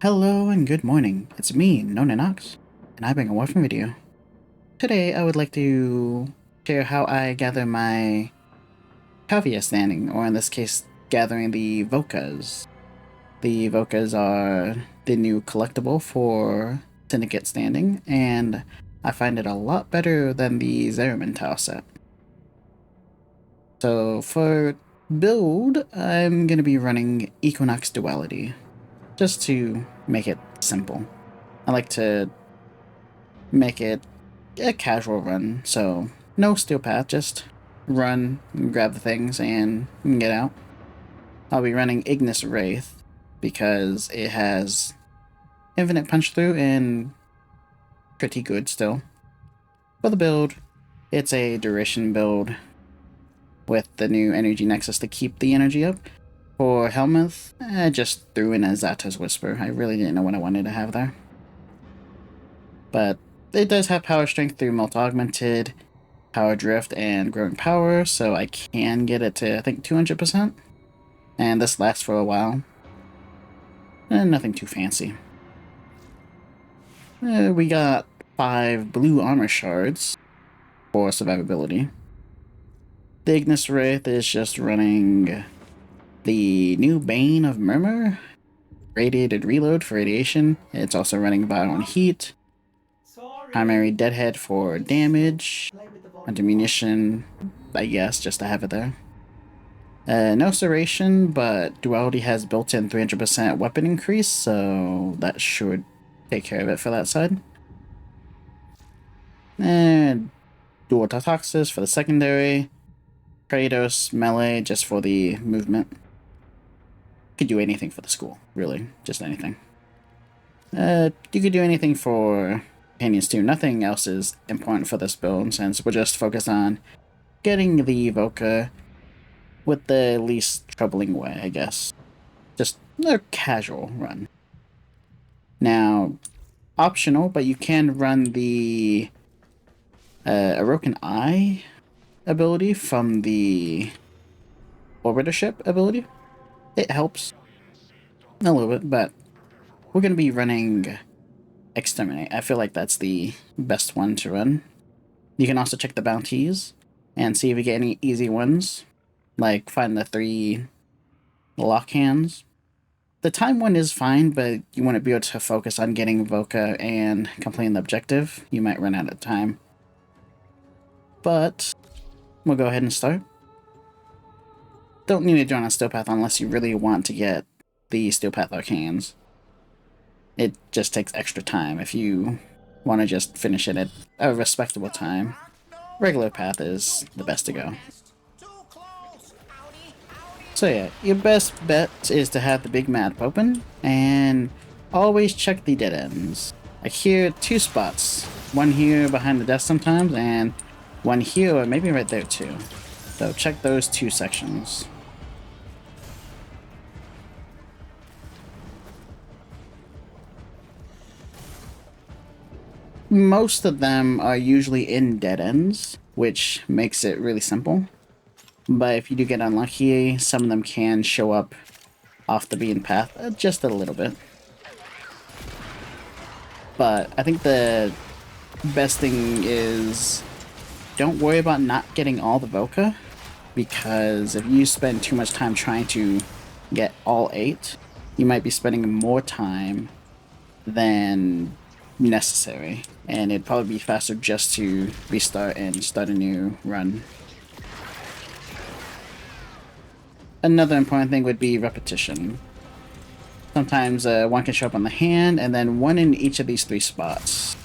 Hello and good morning. It's me, NonenNox, and I bring a Warframe video. Today I would like to share how I gather my Cavia Standing, or in this case, gathering the Vocas. The Vocas are the new collectible for Syndicate Standing, and I find it a lot better than the Zeraman tile set. So for build, I'm going to be running Equinox Duality, just to make it simple. I like to make it a casual run, so no steel path, just run, grab the things, and get out. I'll be running Ignis Wraith because it has infinite punch through and pretty good still. For the build, it's a duration build with the new energy nexus to keep the energy up. For Helmuth, I just threw in a Zata's Whisper. I really didn't know what I wanted to have there. But it does have power strength through Melt Augmented, Power Drift, and Growing Power, so I can get it to, I think, 200%. And this lasts for a while. And nothing too fancy. We got 5 blue armor shards for survivability. The Ignis Wraith is just running the new Bane of Murmur, Radiated Reload for radiation. It's also running Violent Heat, Primary Deadhead for damage, Anti-Munition, I guess, just to have it there. No Serration, but Duality has built-in 300% weapon increase, so that should take care of it for that side. And Dual Totoxis for the secondary, Kratos, Melee, just for the movement. Could do anything for the school, really, just anything. You could do anything for companions too. Nothing else is important for this build, since we're just focused on getting the Voca with the least troubling way, I guess. Just a casual run. Now, optional, but you can run the Orokin Eye ability from the Orbitership ability. It helps a little bit, but we're going to be running Exterminate. I feel like that's the best one to run. You can also check the bounties and see if you get any easy ones, like find the 3 lock hands. The time one is fine, but you want to be able to focus on getting Voca and completing the objective. You might run out of time. But we'll go ahead and start. Don't need to join a Steel Path unless you really want to get the Steel Path Arcanes. It just takes extra time if you want to just finish it at a respectable time. Regular path is the best to go. So yeah, your best bet is to have the big map open, and always check the dead ends. I hear 2 spots. One here behind the desk sometimes, and one here, or maybe right there too. So check those 2 sections. Most of them are usually in dead ends, which makes it really simple. But if you do get unlucky, some of them can show up off the beaten path just a little bit. But I think the best thing is don't worry about not getting all the Voca, because if you spend too much time trying to get all 8, you might be spending more time than necessary, and it'd probably be faster just to restart and start a new run. Another important thing would be repetition. Sometimes one can show up on the hand, and then one in each of these 3 spots.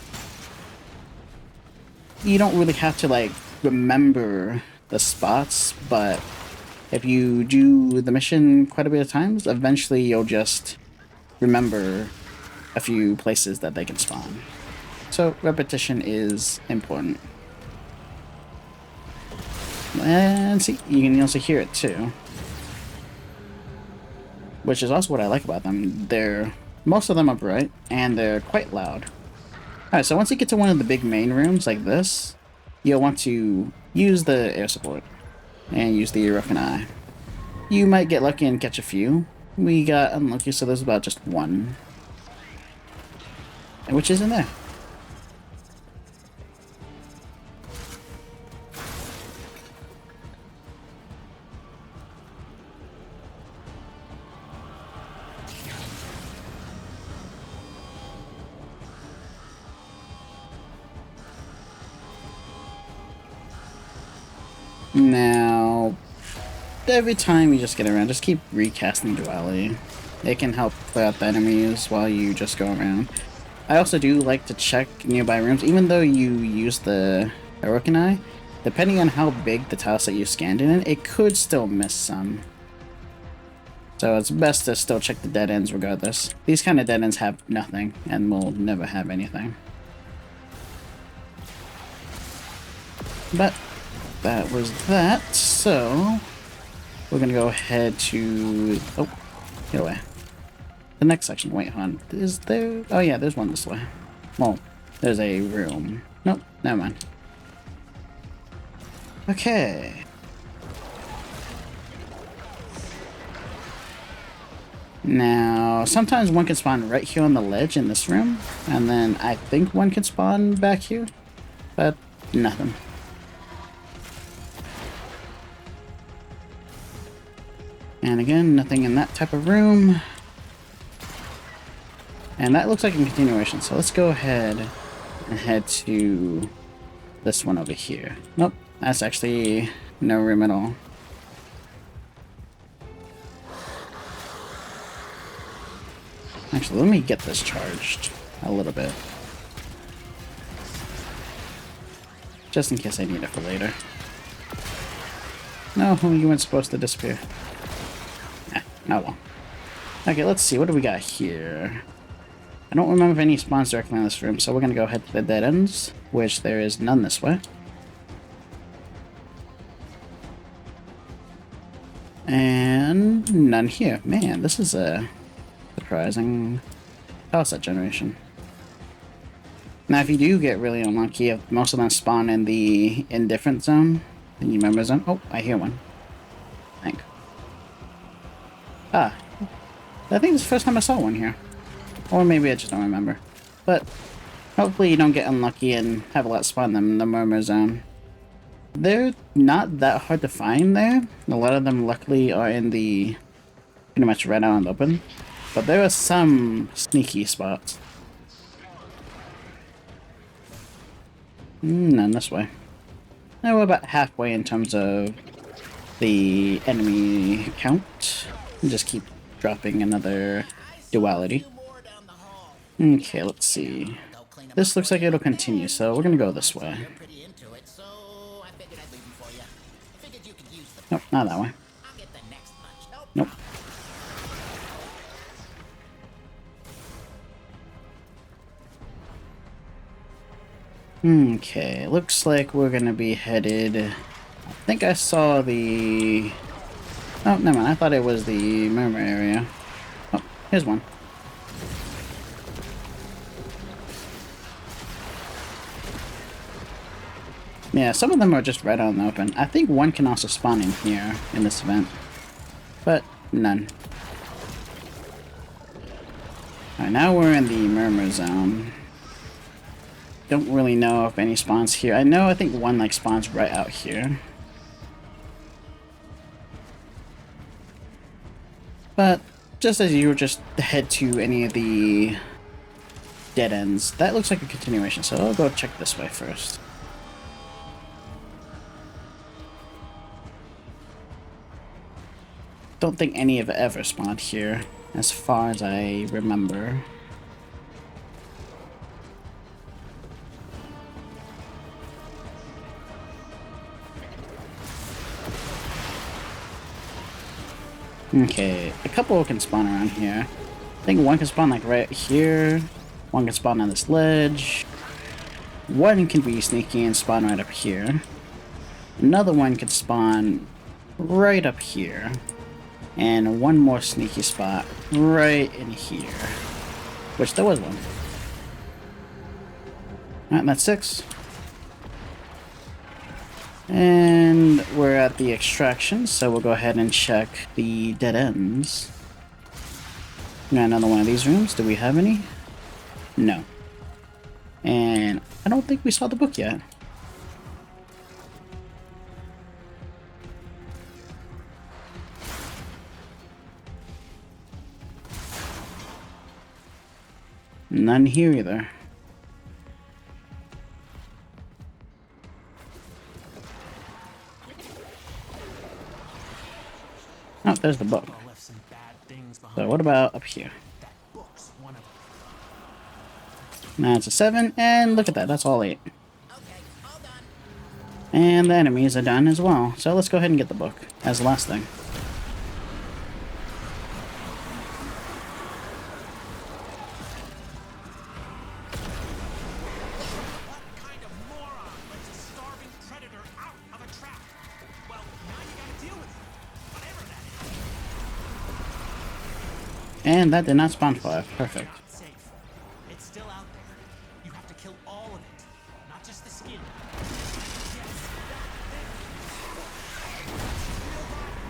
You don't really have to, like, remember the spots, but if you do the mission quite a bit of times, eventually you'll just remember a few places that they can spawn. So repetition is important. And see, you can also hear it too, which is also what I like about them. Most of them are bright, and they're quite loud. Alright, so once you get to one of the big main rooms like this, you'll want to use the air support and use the Orokin Eye. You might get lucky and catch a few. We got unlucky, so there's about just 1. which isn't there. Now, every time you just get around, just keep recasting Duality. It can help clear out the enemies while you just go around. I also do like to check nearby rooms, even though you use the Orokin Eye. Depending on how big the tiles that you scanned in, it could still miss some. So it's best to still check the dead ends regardless. These kind of dead ends have nothing, and will never have anything. But that was that, so we're gonna go ahead to... oh, get away. The next section, wait, hon. Is there... oh yeah, there's one this way. Well, there's a room. Nope, never mind. Okay. Now, sometimes one can spawn right here on the ledge in this room, and then I think one can spawn back here, but nothing. And again, nothing in that type of room. And that looks like a continuation, so let's go ahead and head to this one over here. Nope, that's actually no room at all. Actually, let me get this charged a little bit. Just in case I need it for later. No, you weren't supposed to disappear. Oh well. Okay, let's see. What do we got here? I don't remember if any spawns directly in this room, so we're going to go ahead to the dead ends, which there is none this way. And none here. Man, this is a surprising power set generation. Now, if you do get really unlucky, if most of them spawn in the indifferent zone, the new member zone. Oh, I hear one. I think. Ah, I think it's the first time I saw one here. Or maybe I just don't remember. But hopefully you don't get unlucky and have a lot spawn them in the Murmur zone. They're not that hard to find there. A lot of them luckily are in the pretty much right out in the open. But there are some sneaky spots. None this way. Now we're about halfway in terms of the enemy count. Just keep dropping another duality. Okay, let's see. This looks like it'll continue, so we're gonna go this way. Nope, not that way. Nope. Okay, looks like we're gonna be headed... I think I saw the... oh, never mind, I thought it was the Murmur area. Oh, here's one. Yeah, some of them are just right out in the open. I think one can also spawn in here in this event. But, none. Alright, now we're in the Murmur zone. Don't really know if any spawns here. I think one like spawns right out here. But just as you just head to any of the dead ends, that looks like a continuation, so I'll go check this way first. Don't think any have ever spawned here, as far as I remember. Okay, a couple can spawn around here. I think one can spawn like right here. One can spawn on this ledge. One can be sneaky and spawn right up here. Another one could spawn right up here. And one more sneaky spot right in here. Which there was one. Alright, that's 6. And we're at the extraction, so we'll go ahead and check the dead ends. Got another one of these rooms. Do we have any? No. And I don't think we saw the book yet. None here either. Oh, there's the book. So what about up here? Now it's a 7, and look at that, that's all 8. And the enemies are done as well. So let's go ahead and get the book as the last thing. And that did not spawn fire. Perfect. It's still out there. You have to kill all of it, not just the skin.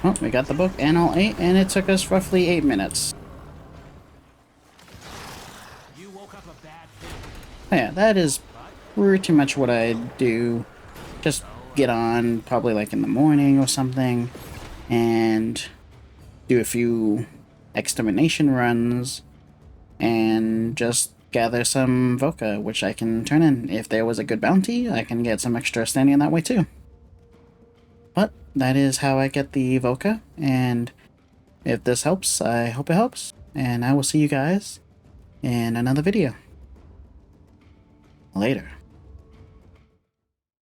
Oh, we got the book and all 8, and it took us roughly 8 minutes. You woke up a bad thing. Oh, yeah, that is pretty much what I do. Just get on, probably like in the morning or something, and do a few extermination runs, and just gather some Voca, which I can turn in. If there was a good bounty, I can get some extra standing that way too. But that is how I get the Voca, and if this helps, I hope it helps, and I will see you guys in another video. Later.